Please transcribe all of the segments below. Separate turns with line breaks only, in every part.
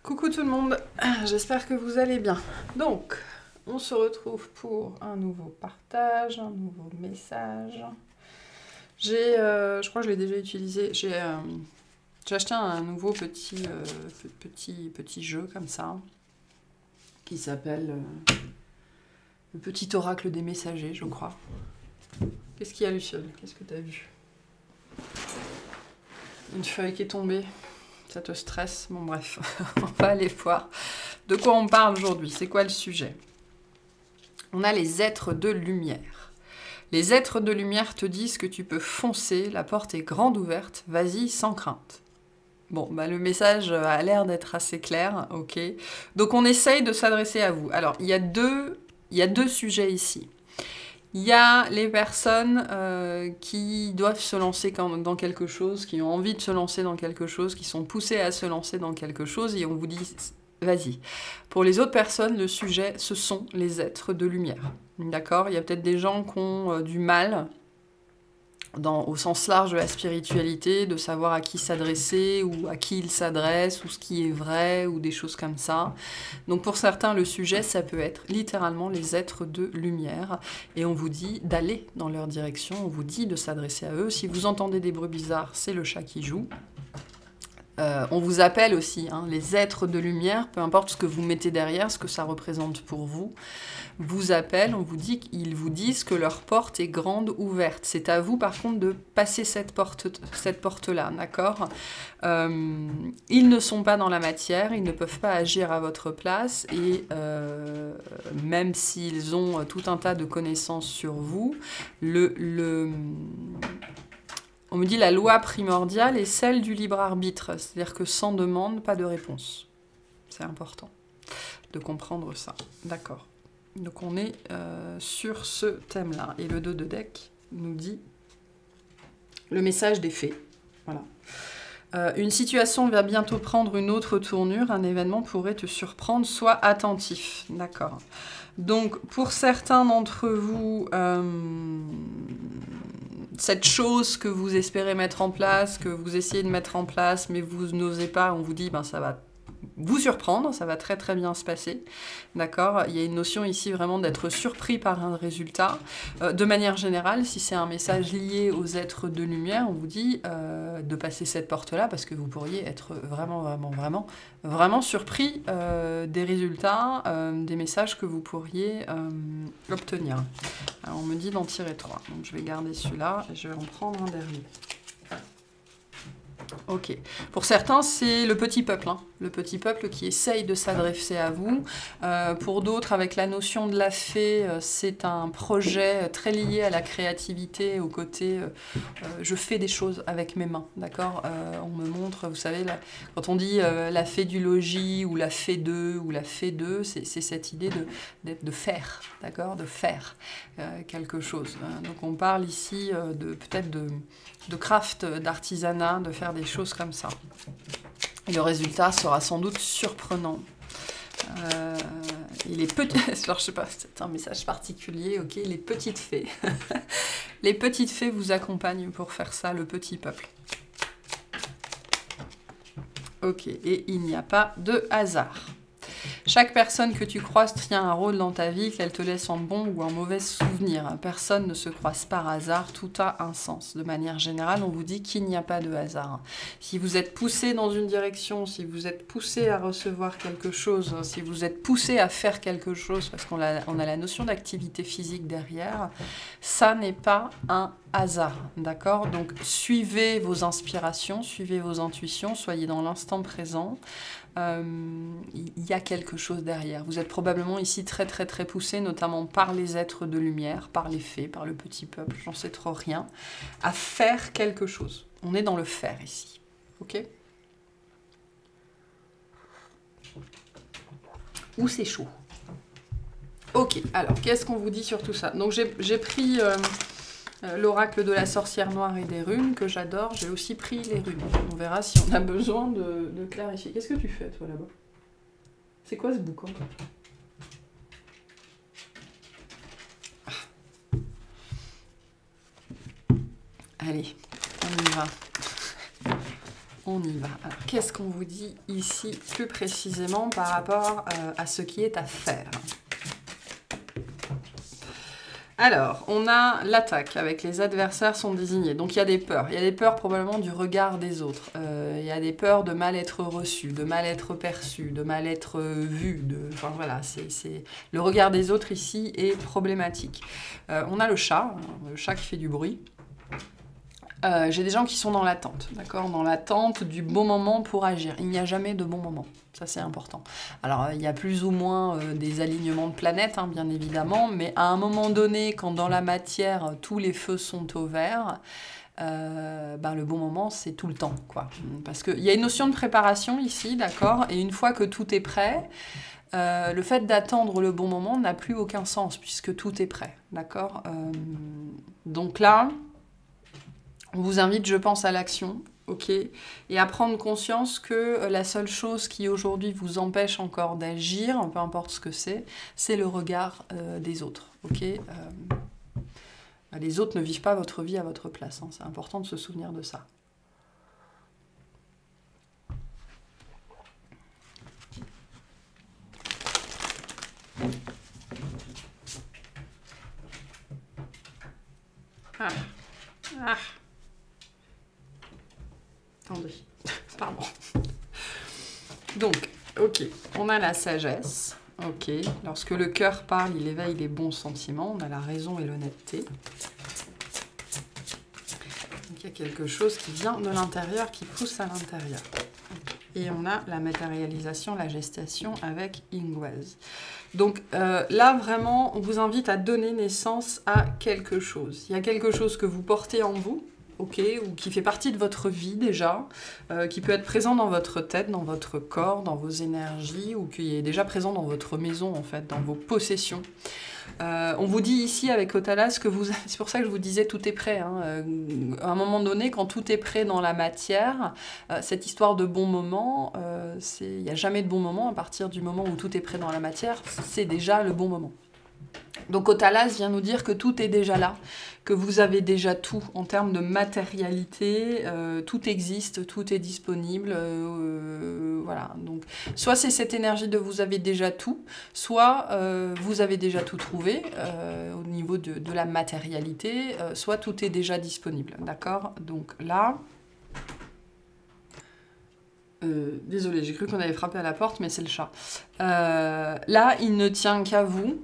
Coucou tout le monde, j'espère que vous allez bien. Donc, on se retrouve pour un nouveau partage, un nouveau message. Je crois que je l'ai déjà utilisé, j'ai acheté un nouveau petit jeu comme ça, qui s'appelle le petit oracle des messagers, je crois. Qu'est-ce qu'il y a, Luciole? Qu'est-ce que tu as vu? Une feuille qui est tombée. Ça te stresse? Bon bref, on va aller voir de quoi on parle aujourd'hui. C'est quoi le sujet? On a les êtres de lumière. Les êtres de lumière te disent que tu peux foncer, la porte est grande ouverte, vas-y sans crainte. Bon, bah le message a l'air d'être assez clair, ok. Donc on essaye de s'adresser à vous. Alors, il y a deux sujets ici. Il y a les personnes qui doivent se lancer dans quelque chose, qui ont envie de se lancer dans quelque chose, qui sont poussées à se lancer dans quelque chose, et on vous dit, vas-y. Pour les autres personnes, le sujet, ce sont les êtres de lumière. D'accord? Il y a peut-être des gens qui ont du mal, au sens large de la spiritualité, de savoir à qui s'adresser, ou à qui ils s'adressent, ou ce qui est vrai, ou des choses comme ça. Donc pour certains, le sujet, ça peut être littéralement les êtres de lumière, et on vous dit d'aller dans leur direction, on vous dit de s'adresser à eux. Si vous entendez des bruits bizarres, c'est le chat qui joue. On vous appelle aussi, hein, les êtres de lumière, peu importe ce que vous mettez derrière, ce que ça représente pour vous, vous appellent, on vous dit qu'ils vous disent que leur porte est grande ouverte. C'est à vous par contre de passer cette porte-là, d'accord? Ils ne sont pas dans la matière, ils ne peuvent pas agir à votre place, et même s'ils ont tout un tas de connaissances sur vous, on me dit la loi primordiale est celle du libre arbitre, c'est-à-dire que sans demande, pas de réponse. C'est important de comprendre ça. D'accord. Donc on est sur ce thème-là. Et le 2 de deck nous dit le message des fées. Voilà. Une situation va bientôt prendre une autre tournure, un événement pourrait te surprendre, sois attentif. D'accord. Donc pour certains d'entre vous, cette chose que vous espérez mettre en place, que vous essayez de mettre en place, mais vous n'osez pas, on vous dit, ben ça va vous surprendre, ça va très très bien se passer, d'accord? Il y a une notion ici vraiment d'être surpris par un résultat. De manière générale, si c'est un message lié aux êtres de lumière, on vous dit de passer cette porte-là, parce que vous pourriez être vraiment surpris des résultats, des messages que vous pourriez obtenir. Alors on me dit d'en tirer 3, donc je vais garder celui-là, et je vais en prendre un dernier. Ok. Pour certains, c'est le petit peuple, hein. Le petit peuple qui essaye de s'adresser à vous. Pour d'autres, avec la notion de la fée, c'est un projet très lié à la créativité, au côté je fais des choses avec mes mains, d'accord? On me montre, vous savez, quand on dit la fée du logis, ou la fée 2, ou la fée 2, c'est cette idée de faire, d'accord? De faire quelque chose. Donc on parle ici peut-être de craft, d'artisanat, de faire des choses comme ça. Et le résultat sera sans doute surprenant. Et les petites... Alors, je sais pas, c'est un message particulier, ok? Les petites fées. Les petites fées vous accompagnent pour faire ça, le petit peuple. Ok, et il n'y a pas de hasard. Chaque personne que tu croises tient un rôle dans ta vie, qu'elle te laisse en bon ou en mauvais souvenir. Personne ne se croise par hasard, tout a un sens. De manière générale, on vous dit qu'il n'y a pas de hasard. Si vous êtes poussé dans une direction, si vous êtes poussé à recevoir quelque chose, si vous êtes poussé à faire quelque chose, parce qu'on a la notion d'activité physique derrière, ça n'est pas un hasard, d'accord? Donc suivez vos inspirations, suivez vos intuitions, soyez dans l'instant présent. Il y a quelque chose derrière. Vous êtes probablement ici très très très poussé, notamment par les êtres de lumière, par les fées, par le petit peuple, j'en sais trop rien, à faire quelque chose. On est dans le faire ici, ok? Ou c'est chaud. Ok, alors qu'est-ce qu'on vous dit sur tout ça? Donc j'ai pris l'oracle de la sorcière noire et des runes, que j'adore. J'ai aussi pris les runes. On verra si on a besoin de clarifier. Qu'est-ce que tu fais, toi, là-bas? C'est quoi ce boucan? Allez, on y va. on y va. Qu'est-ce qu'on vous dit ici plus précisément par rapport à ce qui est à faire? Alors, on a l'attaque avec les adversaires sont désignés. Donc, il y a des peurs. Il y a des peurs probablement du regard des autres. Il y a des peurs de mal être reçu, de mal être perçu, de mal être vu. Enfin, voilà, le regard des autres ici est problématique. On a le chat qui fait du bruit. J'ai des gens qui sont dans l'attente, d'accord? Dans l'attente du bon moment pour agir. Il n'y a jamais de bon moment. Ça, c'est important. Alors, il y a plus ou moins des alignements de planètes, hein, bien évidemment, mais à un moment donné, quand dans la matière, tous les feux sont au vert, le bon moment, c'est tout le temps, quoi. Parce qu'il y a une notion de préparation ici, d'accord? Et une fois que tout est prêt, le fait d'attendre le bon moment n'a plus aucun sens, puisque tout est prêt, d'accord? Donc là, on vous invite, je pense, à l'action. Ok, et à prendre conscience que la seule chose qui aujourd'hui vous empêche encore d'agir, peu importe ce que c'est le regard des autres. Ok, les autres ne vivent pas votre vie à votre place, hein. C'est important de se souvenir de ça. Attendez, pardon. Donc, ok, on a la sagesse. Ok, lorsque le cœur parle, il éveille les bons sentiments. On a la raison et l'honnêteté. Donc, il y a quelque chose qui vient de l'intérieur, qui pousse à l'intérieur. Et on a la matérialisation, la gestation avec Ingwaz. Donc là, vraiment, on vous invite à donner naissance à quelque chose. Il y a quelque chose que vous portez en vous, ok, ou qui fait partie de votre vie déjà, qui peut être présent dans votre tête, dans votre corps, dans vos énergies, ou qui est déjà présent dans votre maison, en fait, dans vos possessions. On vous dit ici avec Otalas que vous... C'est pour ça que je vous disais tout est prêt. Hein. À un moment donné, quand tout est prêt dans la matière, cette histoire de bon moment, il n'y a jamais de bon moment. À partir du moment où tout est prêt dans la matière, c'est déjà le bon moment. Donc Otalas vient nous dire que tout est déjà là, que vous avez déjà tout en termes de matérialité, tout existe, tout est disponible, voilà. Donc soit c'est cette énergie de vous avez déjà tout, soit vous avez déjà tout trouvé au niveau de la matérialité, soit tout est déjà disponible, d'accord? Donc là... désolée, j'ai cru qu'on avait frappé à la porte, mais c'est le chat. Là, il ne tient qu'à vous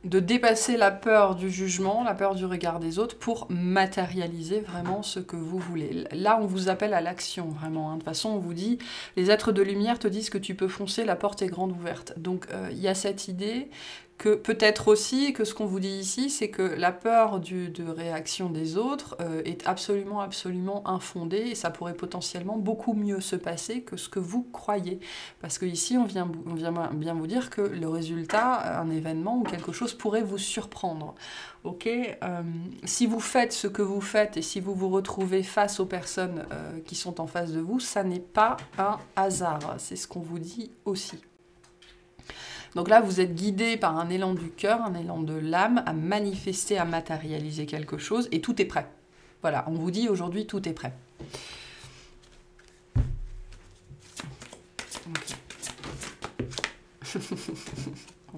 de dépasser la peur du jugement, la peur du regard des autres, pour matérialiser vraiment ce que vous voulez. Là, on vous appelle à l'action, vraiment. Hein. De toute façon, on vous dit, les êtres de lumière te disent que tu peux foncer, la porte est grande ouverte. Donc, il y a cette idée que peut-être aussi que ce qu'on vous dit ici, c'est que la peur de réaction des autres est absolument, absolument infondée, et ça pourrait potentiellement beaucoup mieux se passer que ce que vous croyez. Parce que ici, on vient bien vous dire que le résultat, un événement ou quelque chose pourrait vous surprendre. Ok, si vous faites ce que vous faites et si vous vous retrouvez face aux personnes qui sont en face de vous, ça n'est pas un hasard. C'est ce qu'on vous dit aussi. Donc là, vous êtes guidé par un élan du cœur, un élan de l'âme, à manifester, à matérialiser quelque chose, et tout est prêt. Voilà, on vous dit aujourd'hui, tout est prêt. Okay.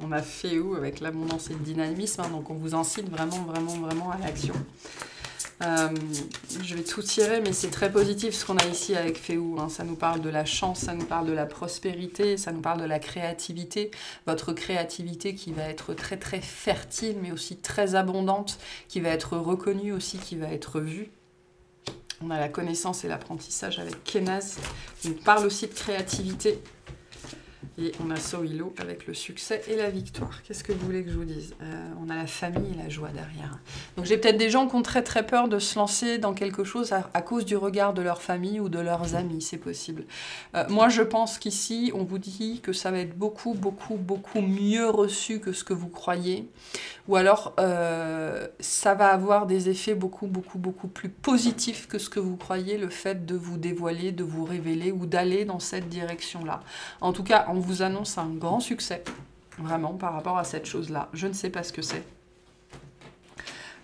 On a fait où avec l'abondance et le dynamisme, hein, donc on vous incite vraiment, vraiment, vraiment à l'action. Je vais tout tirer, mais c'est très positif ce qu'on a ici avec Féou. Hein. Ça nous parle de la chance, ça nous parle de la prospérité, ça nous parle de la créativité. Votre créativité qui va être très très fertile, mais aussi très abondante, qui va être reconnue aussi, qui va être vue. On a la connaissance et l'apprentissage avec Kenaz. Il nous parle aussi de créativité. Et on a Sohilo avec le succès et la victoire. Qu'est-ce que vous voulez que je vous dise? On a la famille et la joie derrière. Donc j'ai peut-être des gens qui ont très très peur de se lancer dans quelque chose à cause du regard de leur famille ou de leurs amis, c'est possible. Moi je pense qu'ici, on vous dit que ça va être beaucoup, beaucoup, beaucoup mieux reçu que ce que vous croyez. Ou alors, ça va avoir des effets beaucoup, beaucoup, beaucoup plus positifs que ce que vous croyez, le fait de vous dévoiler, de vous révéler ou d'aller dans cette direction-là. En tout cas, on vous annonce un grand succès, vraiment, par rapport à cette chose-là. Je ne sais pas ce que c'est.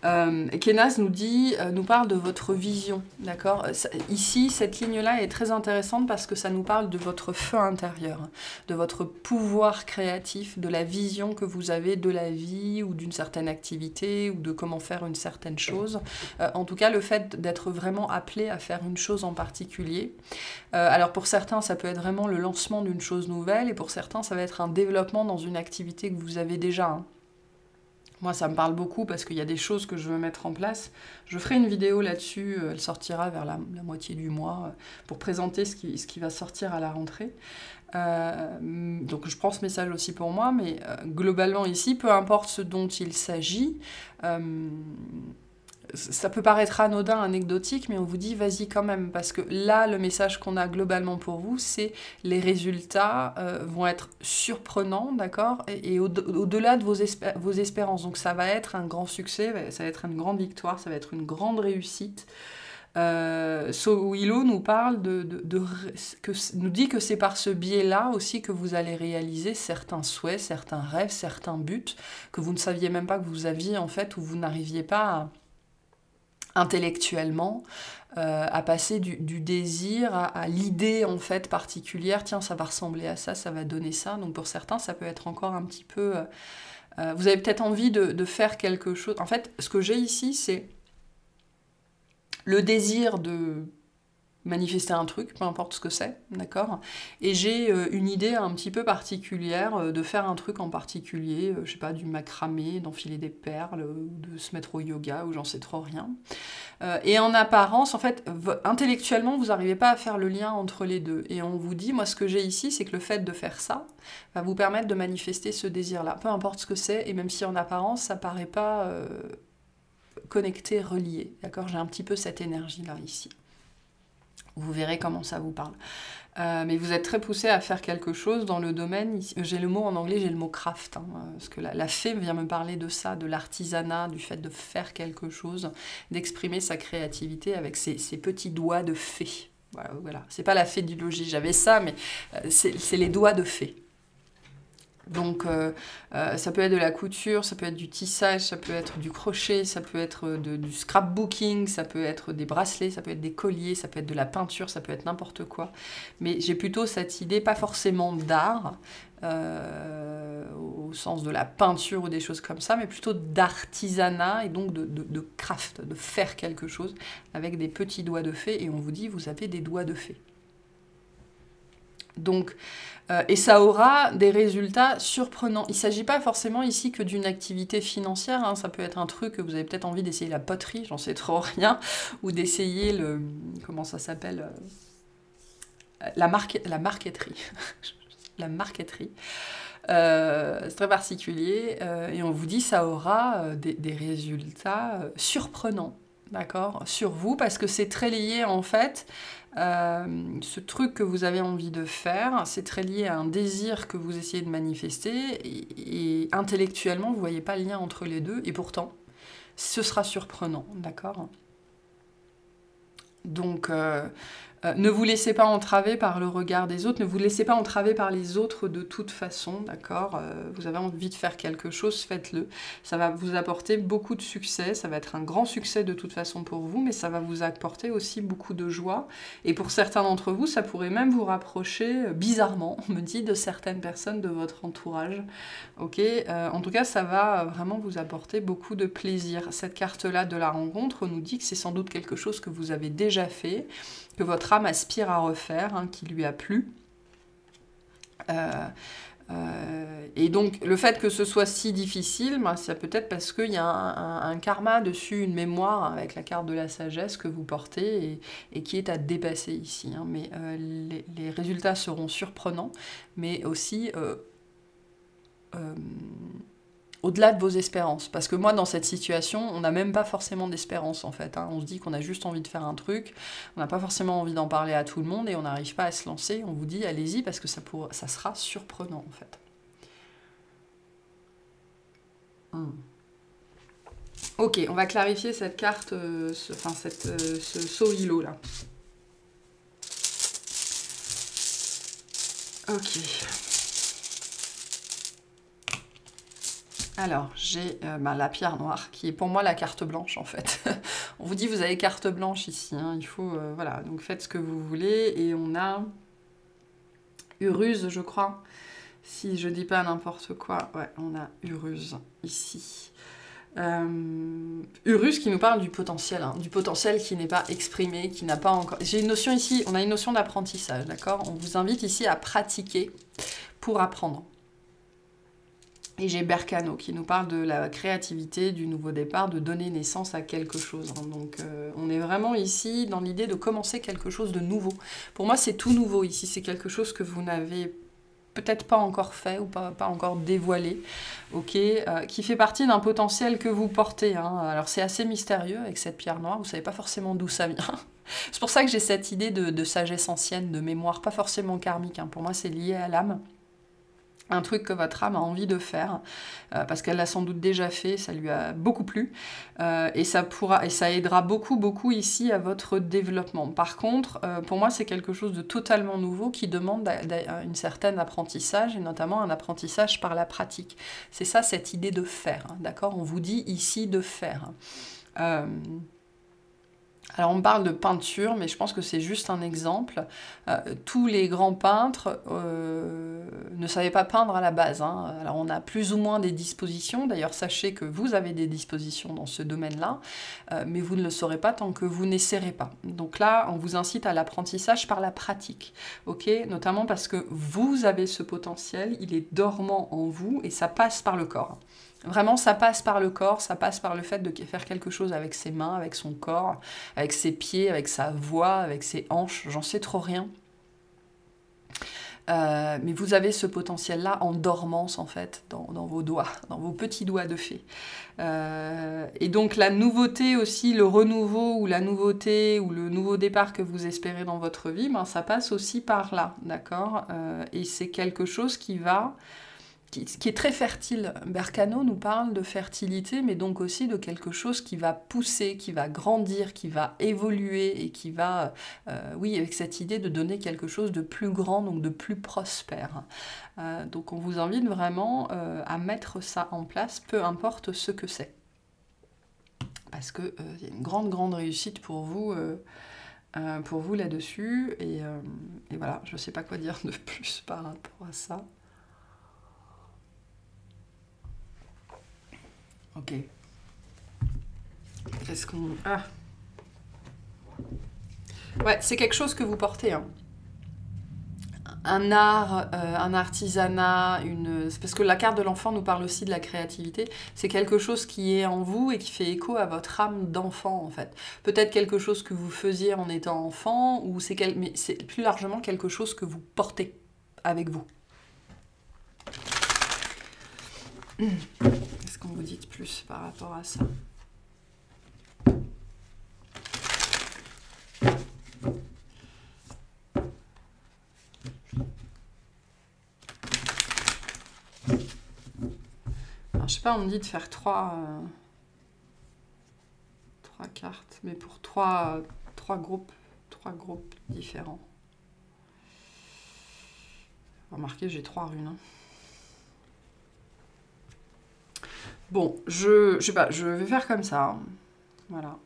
Kenaz nous parle de votre vision, d'accord? Ici, cette ligne-là est très intéressante parce que ça nous parle de votre feu intérieur, de votre pouvoir créatif, de la vision que vous avez de la vie ou d'une certaine activité ou de comment faire une certaine chose. En tout cas, le fait d'être vraiment appelé à faire une chose en particulier. Alors pour certains, ça peut être vraiment le lancement d'une chose nouvelle et pour certains, ça va être un développement dans une activité que vous avez déjà, hein. Moi, ça me parle beaucoup parce qu'il y a des choses que je veux mettre en place. Je ferai une vidéo là-dessus, elle sortira vers la moitié du mois, pour présenter ce qui va sortir à la rentrée. Donc je prends ce message aussi pour moi, mais globalement ici, peu importe ce dont il s'agit, ça peut paraître anodin, anecdotique, mais on vous dit vas-y quand même, parce que là, le message qu'on a globalement pour vous, c'est les résultats vont être surprenants, d'accord, et au-delà de vos espérances. Donc ça va être un grand succès, ça va être une grande victoire, ça va être une grande réussite. Willow nous parle nous dit que c'est par ce biais-là aussi que vous allez réaliser certains souhaits, certains rêves, certains buts que vous ne saviez même pas que vous aviez en fait, ou vous n'arriviez pas intellectuellement, à passer du désir à l'idée en fait particulière, tiens ça va ressembler à ça, ça va donner ça, donc pour certains ça peut être encore un petit peu... vous avez peut-être envie de faire quelque chose, en fait ce que j'ai ici c'est le désir de manifester un truc, peu importe ce que c'est, d'accord? Et j'ai une idée un petit peu particulière de faire un truc en particulier, je sais pas, du macramé, d'enfiler des perles, de se mettre au yoga, ou j'en sais trop rien. Et en apparence, en fait, intellectuellement, vous n'arrivez pas à faire le lien entre les deux. Et on vous dit, moi, ce que j'ai ici, c'est que le fait de faire ça va vous permettre de manifester ce désir-là, peu importe ce que c'est, et même si en apparence, ça paraît pas connecté, relié, d'accord? J'ai un petit peu cette énergie-là ici. Vous verrez comment ça vous parle. Mais vous êtes très poussé à faire quelque chose dans le domaine, j'ai le mot en anglais, j'ai le mot craft, hein, parce que la fée vient me parler de ça, de l'artisanat, du fait de faire quelque chose, d'exprimer sa créativité avec ses petits doigts de fée. Voilà. C'est pas la fée du logis, j'avais ça, mais c'est les doigts de fée. Donc ça peut être de la couture, ça peut être du tissage, ça peut être du crochet, ça peut être du scrapbooking, ça peut être des bracelets, ça peut être des colliers, ça peut être de la peinture, ça peut être n'importe quoi. Mais j'ai plutôt cette idée, pas forcément d'art, au sens de la peinture ou des choses comme ça, mais plutôt d'artisanat et donc de craft, de faire quelque chose avec des petits doigts de fée. Et on vous dit, vous avez des doigts de fée. Donc, et ça aura des résultats surprenants. Il ne s'agit pas forcément ici que d'une activité financière, hein. Ça peut être un truc que vous avez peut-être envie d'essayer la poterie, j'en sais trop rien, ou d'essayer le... comment ça s'appelle, la marqueterie. La marqueterie. C'est très particulier, et on vous dit ça aura des résultats surprenants, d'accord, sur vous, parce que c'est très lié en fait... ce truc que vous avez envie de faire, c'est très lié à un désir que vous essayez de manifester et intellectuellement, vous ne voyez pas le lien entre les deux et pourtant, ce sera surprenant, d'accord? Donc, ne vous laissez pas entraver par le regard des autres, ne vous laissez pas entraver par les autres de toute façon, d'accord? Vous avez envie de faire quelque chose, faites-le. Ça va vous apporter beaucoup de succès, ça va être un grand succès de toute façon pour vous, mais ça va vous apporter aussi beaucoup de joie. Et pour certains d'entre vous, ça pourrait même vous rapprocher, bizarrement, on me dit, de certaines personnes de votre entourage. Ok, en tout cas, ça va vraiment vous apporter beaucoup de plaisir. Cette carte-là de la rencontre nous dit que c'est sans doute quelque chose que vous avez déjà fait, que votre âme aspire à refaire, hein, qui lui a plu. Et donc, le fait que ce soit si difficile, ben, c'est peut-être parce qu'il y a un karma dessus, une mémoire avec la carte de la sagesse que vous portez et qui est à dépasser ici. Hein. Mais les résultats seront surprenants, mais aussi... au-delà de vos espérances. Parce que moi, dans cette situation, on n'a même pas forcément d'espérance, en fait. Hein. On se dit qu'on a juste envie de faire un truc, on n'a pas forcément envie d'en parler à tout le monde, et on n'arrive pas à se lancer. On vous dit, allez-y, parce que ça sera surprenant, en fait. Ok, on va clarifier cette carte, ce Sohilo, là. Ok. Alors, j'ai la pierre noire, qui est pour moi la carte blanche, en fait. On vous dit, vous avez carte blanche ici, hein, il faut... voilà, donc faites ce que vous voulez. Et on a Uruz, je crois, si je dis pas n'importe quoi. Ouais, on a Uruz, ici. Uruz qui nous parle du potentiel, hein, du potentiel qui n'est pas exprimé, qui n'a pas encore... J'ai une notion ici, on a une notion d'apprentissage, d'accord? On vous invite ici à pratiquer pour apprendre. Et j'ai Berkano qui nous parle de la créativité, du nouveau départ, de donner naissance à quelque chose. Hein. Donc on est vraiment ici dans l'idée de commencer quelque chose de nouveau. Pour moi, c'est tout nouveau ici. C'est quelque chose que vous n'avez peut-être pas encore fait ou pas encore dévoilé, ok, qui fait partie d'un potentiel que vous portez. Hein. Alors c'est assez mystérieux avec cette pierre noire, vous ne savez pas forcément d'où ça vient. C'est pour ça que j'ai cette idée de sagesse ancienne, de mémoire, pas forcément karmique. Hein. Pour moi, c'est lié à l'âme. Un truc que votre âme a envie de faire, parce qu'elle l'a sans doute déjà fait, ça lui a beaucoup plu, et ça aidera beaucoup ici à votre développement. Par contre, pour moi, c'est quelque chose de totalement nouveau qui demande une certaine apprentissage, et notamment un apprentissage par la pratique. C'est ça, cette idée de faire, hein, d'accord? On vous dit ici de faire. Alors on parle de peinture, mais je pense que c'est juste un exemple. Tous les grands peintres ne savaient pas peindre à la base. Hein. Alors on a plus ou moins des dispositions. D'ailleurs, sachez que vous avez des dispositions dans ce domaine-là, mais vous ne le saurez pas tant que vous n'essaierez pas. Donc là, on vous incite à l'apprentissage par la pratique, ok? Notamment parce que vous avez ce potentiel, il est dormant en vous et ça passe par le corps. Vraiment, ça passe par le corps, ça passe par le fait de faire quelque chose avec ses mains, avec son corps, avec ses pieds, avec sa voix, avec ses hanches, j'en sais trop rien. Mais vous avez ce potentiel-là en dormance, en fait, dans vos doigts, dans vos petits doigts de fée. Et donc la nouveauté aussi, le renouveau ou la nouveauté ou le nouveau départ que vous espérez dans votre vie, ben, ça passe aussi par là, d'accord? Et c'est quelque chose qui est très fertile. Berkano nous parle de fertilité, mais donc aussi de quelque chose qui va pousser, qui va grandir, qui va évoluer et qui va, oui, avec cette idée de donner quelque chose de plus grand, donc de plus prospère. Donc on vous invite vraiment à mettre ça en place, peu importe ce que c'est. Parce qu'il y a une grande réussite pour vous là-dessus. Et voilà, je ne sais pas quoi dire de plus par rapport à ça. Ok. Qu'est-ce qu'on... Ah. Ouais, c'est quelque chose que vous portez. Hein. Un art, un artisanat, c'est parce que la carte de l'enfant nous parle aussi de la créativité. C'est quelque chose qui est en vous et qui fait écho à votre âme d'enfant, en fait. Peut-être quelque chose que vous faisiez en étant enfant, mais c'est plus largement quelque chose que vous portez avec vous. Qu'est-ce qu'on vous dit de plus par rapport à ça? Alors, je sais pas, on me dit de faire trois cartes, mais pour trois groupes différents. Remarquez, j'ai 3 runes. Hein. Bon, je sais pas, je vais faire comme ça. Hein. Voilà.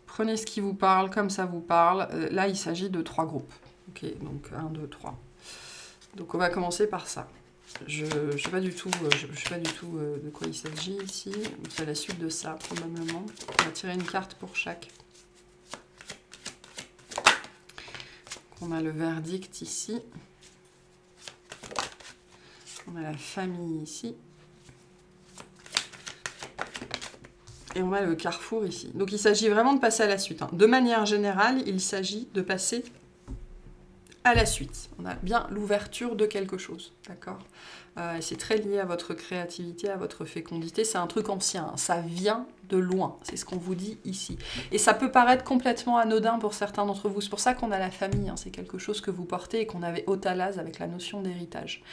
Prenez ce qui vous parle, comme ça vous parle. Là, il s'agit de 3 groupes. Ok, donc 1, 2, 3. Donc on va commencer par ça. Je ne sais pas du tout, de quoi il s'agit ici. C'est la suite de ça, probablement. On va tirer une carte pour chaque. On a le verdict ici. On a la famille ici. Et on a le carrefour ici. Donc il s'agit vraiment de passer à la suite. Hein. De manière générale, il s'agit de passer à la suite. On a bien l'ouverture de quelque chose, d'accord? C'est très lié à votre créativité, à votre fécondité. C'est un truc ancien, hein. Ça vient de loin. C'est ce qu'on vous dit ici. Et ça peut paraître complètement anodin pour certains d'entre vous. C'est pour ça qu'on a la famille. Hein. C'est quelque chose que vous portez et qu'on avait au Thalaz avec la notion d'héritage.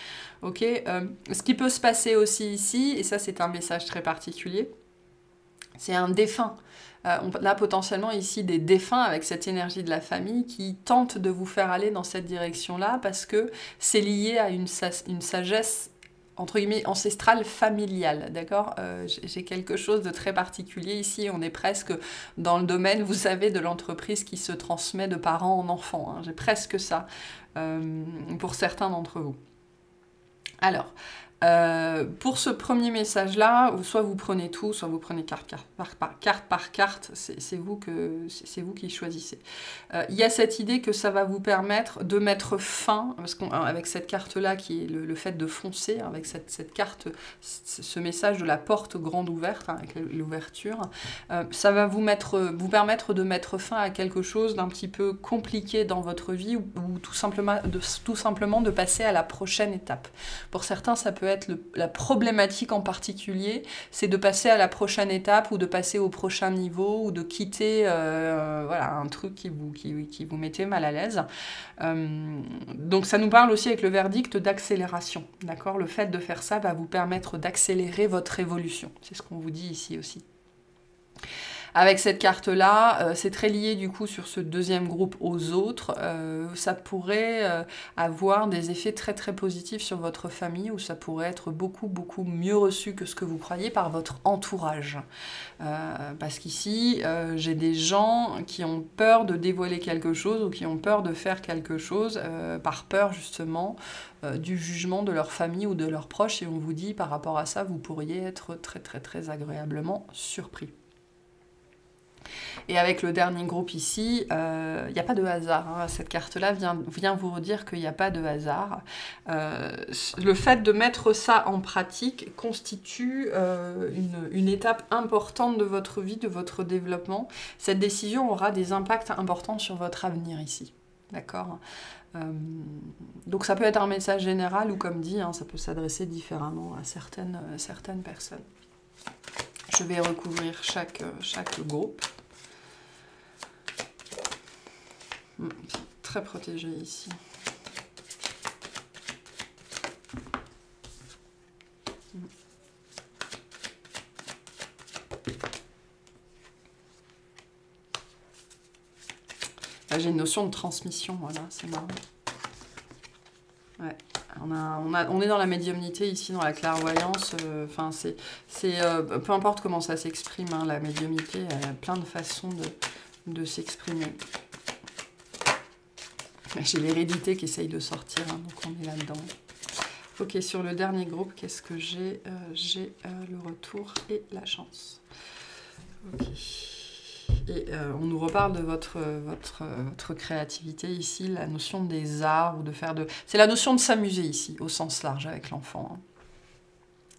Ok. Ce qui peut se passer aussi ici, et ça c'est un message très particulier, c'est un défunt. On a potentiellement ici des défunts avec cette énergie de la famille qui tentent de vous faire aller dans cette direction-là parce que c'est lié à une sagesse entre guillemets, ancestrale familiale, d'accord? J'ai quelque chose de très particulier ici, on est presque dans le domaine, vous savez, de l'entreprise qui se transmet de parents en enfants, hein. J'ai presque ça pour certains d'entre vous. Alors, pour ce premier message-là, soit vous prenez tout, soit vous prenez carte par carte, c'est vous qui choisissez. Il y a cette idée que ça va vous permettre de mettre fin, parce qu'avec cette carte-là, qui est le fait de foncer, avec cette carte, ce message de la porte grande ouverte, hein, avec l'ouverture, ça va vous permettre de mettre fin à quelque chose d'un petit peu compliqué dans votre vie, ou tout simplement de passer à la prochaine étape. Pour certains, ça peut être la problématique en particulier, c'est de passer à la prochaine étape ou de passer au prochain niveau ou de quitter voilà, un truc qui vous mettait mal à l'aise. Donc ça nous parle aussi avec le verdict d'accélération. D'accord ? Le fait de faire ça va vous permettre d'accélérer votre évolution. C'est ce qu'on vous dit ici aussi. Avec cette carte-là, c'est très lié du coup sur ce deuxième groupe aux autres. Ça pourrait avoir des effets très très positifs sur votre famille, ou ça pourrait être beaucoup beaucoup mieux reçu que ce que vous croyez par votre entourage. Parce qu'ici, j'ai des gens qui ont peur de dévoiler quelque chose ou qui ont peur de faire quelque chose par peur justement du jugement de leur famille ou de leurs proches, et on vous dit par rapport à ça, vous pourriez être très très très agréablement surpris. Et avec le dernier groupe ici, il n'y a pas de hasard. Hein. Cette carte-là vient vous redire qu'il n'y a pas de hasard. Le fait de mettre ça en pratique constitue une étape importante de votre vie, de votre développement. Cette décision aura des impacts importants sur votre avenir ici. D'accord ? Donc ça peut être un message général ou comme dit, hein, ça peut s'adresser différemment à certaines personnes. Je vais recouvrir chaque groupe. C'est très protégé ici. Là, j'ai une notion de transmission, voilà, c'est marrant. Ouais. On est dans la médiumnité ici, dans la clairvoyance. Enfin, peu importe comment ça s'exprime, hein, la médiumnité, elle a plein de façons de s'exprimer. J'ai l'hérédité qui essaye de sortir, hein, donc on est là-dedans. Ok, sur le dernier groupe, qu'est-ce que j'ai? J'ai le retour et la chance. Ok. Et on nous reparle de votre créativité ici, la notion des arts ou de faire de... C'est la notion de s'amuser ici, au sens large avec l'enfant. Hein.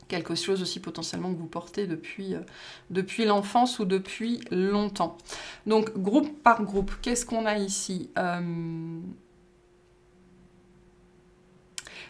Quelque chose aussi potentiellement que vous portez depuis l'enfance ou depuis longtemps. Donc, groupe par groupe, qu'est-ce qu'on a ici?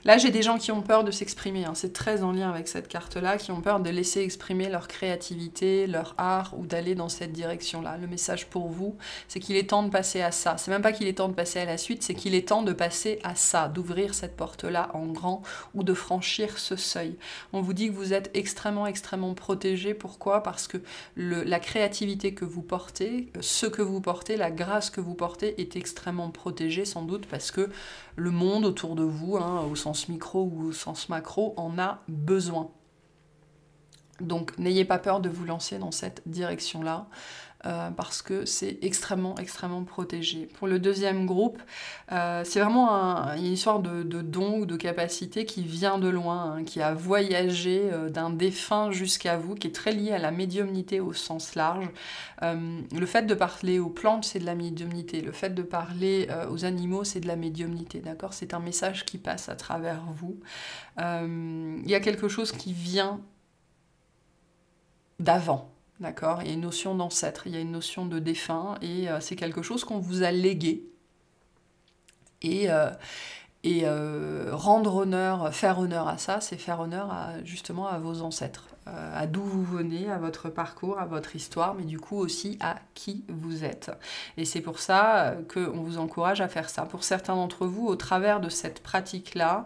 Là, j'ai des gens qui ont peur de s'exprimer, hein. C'est très en lien avec cette carte-là, qui ont peur de laisser exprimer leur créativité, leur art, ou d'aller dans cette direction-là. Le message pour vous, c'est qu'il est temps de passer à ça. C'est même pas qu'il est temps de passer à la suite, c'est qu'il est temps de passer à ça, d'ouvrir cette porte-là en grand, ou de franchir ce seuil. On vous dit que vous êtes extrêmement, extrêmement protégé. Pourquoi? Parce que la créativité que vous portez, ce que vous portez, la grâce que vous portez est extrêmement protégée, sans doute, parce que le monde autour de vous, hein, au sens micro ou au sens macro, en a besoin. Donc n'ayez pas peur de vous lancer dans cette direction-là, parce que c'est extrêmement, extrêmement protégé. Pour le deuxième groupe, c'est vraiment une histoire de don ou de capacité qui vient de loin, hein, qui a voyagé d'un défunt jusqu'à vous, qui est très lié à la médiumnité au sens large. Le fait de parler aux plantes, c'est de la médiumnité. Le fait de parler aux animaux, c'est de la médiumnité. D'accord ? C'est un message qui passe à travers vous. Il y a quelque chose qui vient d'avant. D'accord ? Il y a une notion d'ancêtre, il y a une notion de défunt, et c'est quelque chose qu'on vous a légué. Et rendre honneur, faire honneur à ça, c'est faire honneur justement à vos ancêtres. à d'où vous venez, à votre parcours, à votre histoire, mais du coup aussi à qui vous êtes. Et c'est pour ça qu'on vous encourage à faire ça. Pour certains d'entre vous, au travers de cette pratique-là,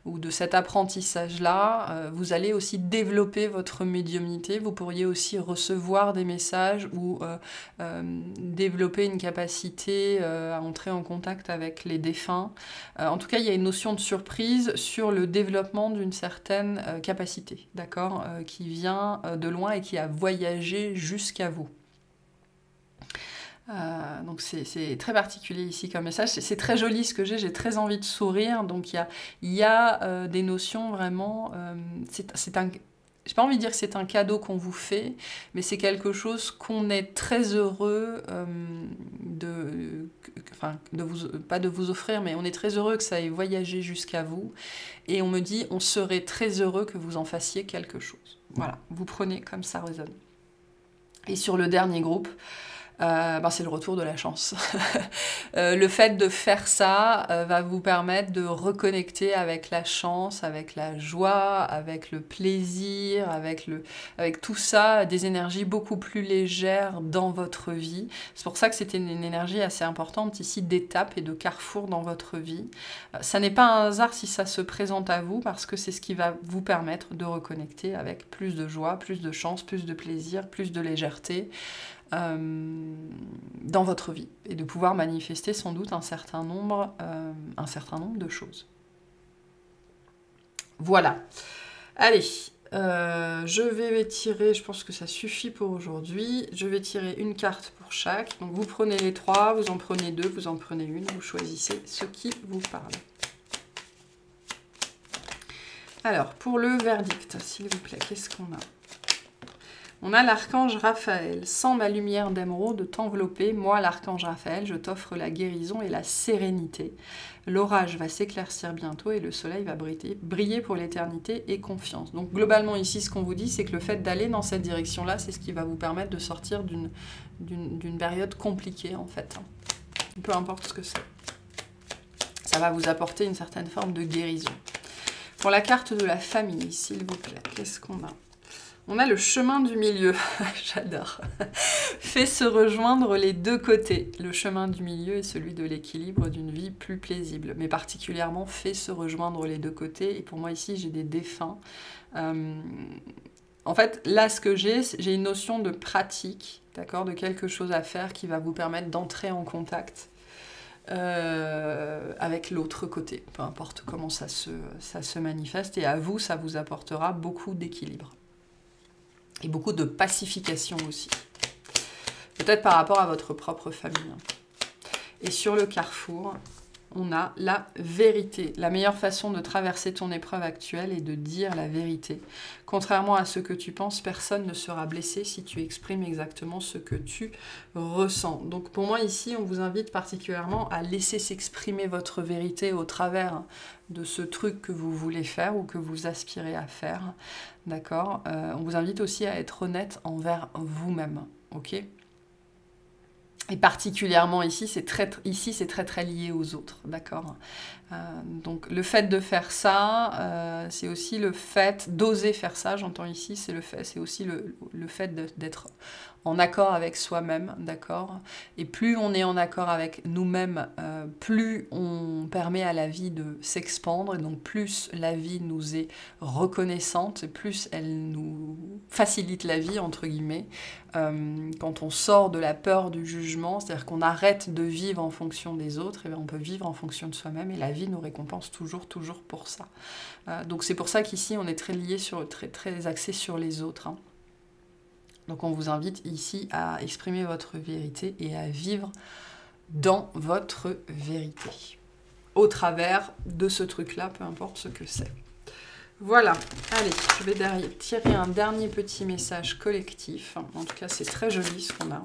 ou de cet apprentissage-là, vous allez aussi développer votre médiumnité, vous pourriez aussi recevoir des messages ou développer une capacité à entrer en contact avec les défunts. En tout cas, il y a une notion de surprise sur le développement d'une certaine capacité, d'accord, qui vient de loin et qui a voyagé jusqu'à vous. Donc c'est très particulier ici comme message, c'est très joli ce que j'ai très envie de sourire, donc il y a des notions vraiment, j'ai pas envie de dire que c'est un cadeau qu'on vous fait, mais c'est quelque chose qu'on est très heureux pas de vous offrir, mais on est très heureux que ça ait voyagé jusqu'à vous, et on me dit on serait très heureux que vous en fassiez quelque chose. Voilà, vous prenez comme ça résonne. Et sur le dernier groupe, c'est le retour de la chance. Le fait de faire ça va vous permettre de reconnecter avec la chance, avec la joie, avec le plaisir, avec tout ça, des énergies beaucoup plus légères dans votre vie. C'est pour ça que c'était une énergie assez importante ici, d'étape et de carrefour dans votre vie. Ça n'est pas un hasard si ça se présente à vous, parce que c'est ce qui va vous permettre de reconnecter avec plus de joie, plus de chance, plus de plaisir, plus de légèreté, dans votre vie, et de pouvoir manifester sans doute un certain nombre de choses. Voilà. Allez, je vais tirer, je pense que ça suffit pour aujourd'hui. Je vais tirer une carte pour chaque. Donc vous prenez les trois, vous en prenez deux, vous en prenez une, vous choisissez ce qui vous parle. Alors, pour le verdict, s'il vous plaît, qu'est-ce qu'on a ? On a l'archange Raphaël. Sans ma lumière d'émeraude t'envelopper, moi l'archange Raphaël, je t'offre la guérison et la sérénité. L'orage va s'éclaircir bientôt et le soleil va briller pour l'éternité et confiance. Donc globalement ici, ce qu'on vous dit, c'est que le fait d'aller dans cette direction-là, c'est ce qui va vous permettre de sortir d'une période compliquée en fait. Peu importe ce que c'est. Ça va vous apporter une certaine forme de guérison. Pour la carte de la famille, s'il vous plaît, qu'est-ce qu'on a ? On a le chemin du milieu, j'adore. Fait se rejoindre les deux côtés. Le chemin du milieu est celui de l'équilibre d'une vie plus paisible, mais particulièrement fait se rejoindre les deux côtés. Et pour moi ici, j'ai des défunts. En fait, là, ce que j'ai une notion de pratique, d'accord, de quelque chose à faire qui va vous permettre d'entrer en contact avec l'autre côté, peu importe comment ça se manifeste. Et à vous, ça vous apportera beaucoup d'équilibre. Et beaucoup de pacification aussi. Peut-être par rapport à votre propre famille. Et sur le carrefour, on a la vérité. La meilleure façon de traverser ton épreuve actuelle est de dire la vérité. Contrairement à ce que tu penses, personne ne sera blessé si tu exprimes exactement ce que tu ressens. Donc pour moi ici, on vous invite particulièrement à laisser s'exprimer votre vérité au travers de ce truc que vous voulez faire ou que vous aspirez à faire. D'accord ? On vous invite aussi à être honnête envers vous-même. Ok ? Et particulièrement ici, c'est très très lié aux autres, d'accord ? Donc le fait de faire ça, c'est aussi le fait d'oser faire ça, j'entends ici, c'est aussi le fait d'être en accord avec soi-même, d'accord ? Et plus on est en accord avec nous-mêmes, plus on permet à la vie de s'expandre, et donc plus la vie nous est reconnaissante, et plus elle nous facilite la vie, entre guillemets, quand on sort de la peur du jugement, c'est-à-dire qu'on arrête de vivre en fonction des autres, et bien on peut vivre en fonction de soi-même, et la vie nous récompense toujours pour ça. Donc c'est pour ça qu'ici on est très lié, très axé sur les autres, hein. Donc on vous invite ici à exprimer votre vérité et à vivre dans votre vérité, au travers de ce truc-là, peu importe ce que c'est. Voilà, allez, je vais tirer un dernier petit message collectif. En tout cas, c'est très joli ce qu'on a.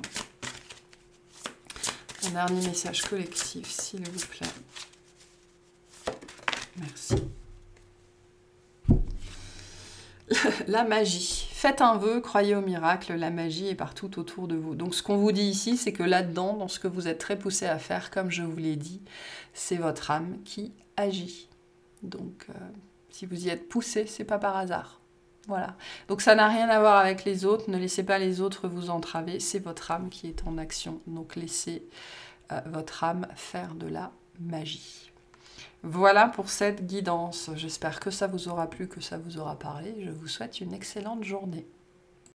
Un dernier message collectif, s'il vous plaît. Merci. La magie. Faites un vœu, croyez au miracle, la magie est partout autour de vous. Donc ce qu'on vous dit ici, c'est que là-dedans, dans ce que vous êtes très poussé à faire, comme je vous l'ai dit, c'est votre âme qui agit. Donc si vous y êtes poussé, c'est pas par hasard. Voilà. Donc ça n'a rien à voir avec les autres. Ne laissez pas les autres vous entraver. C'est votre âme qui est en action. Donc laissez votre âme faire de la magie. Voilà pour cette guidance. J'espère que ça vous aura plu, que ça vous aura parlé. Je vous souhaite une excellente journée.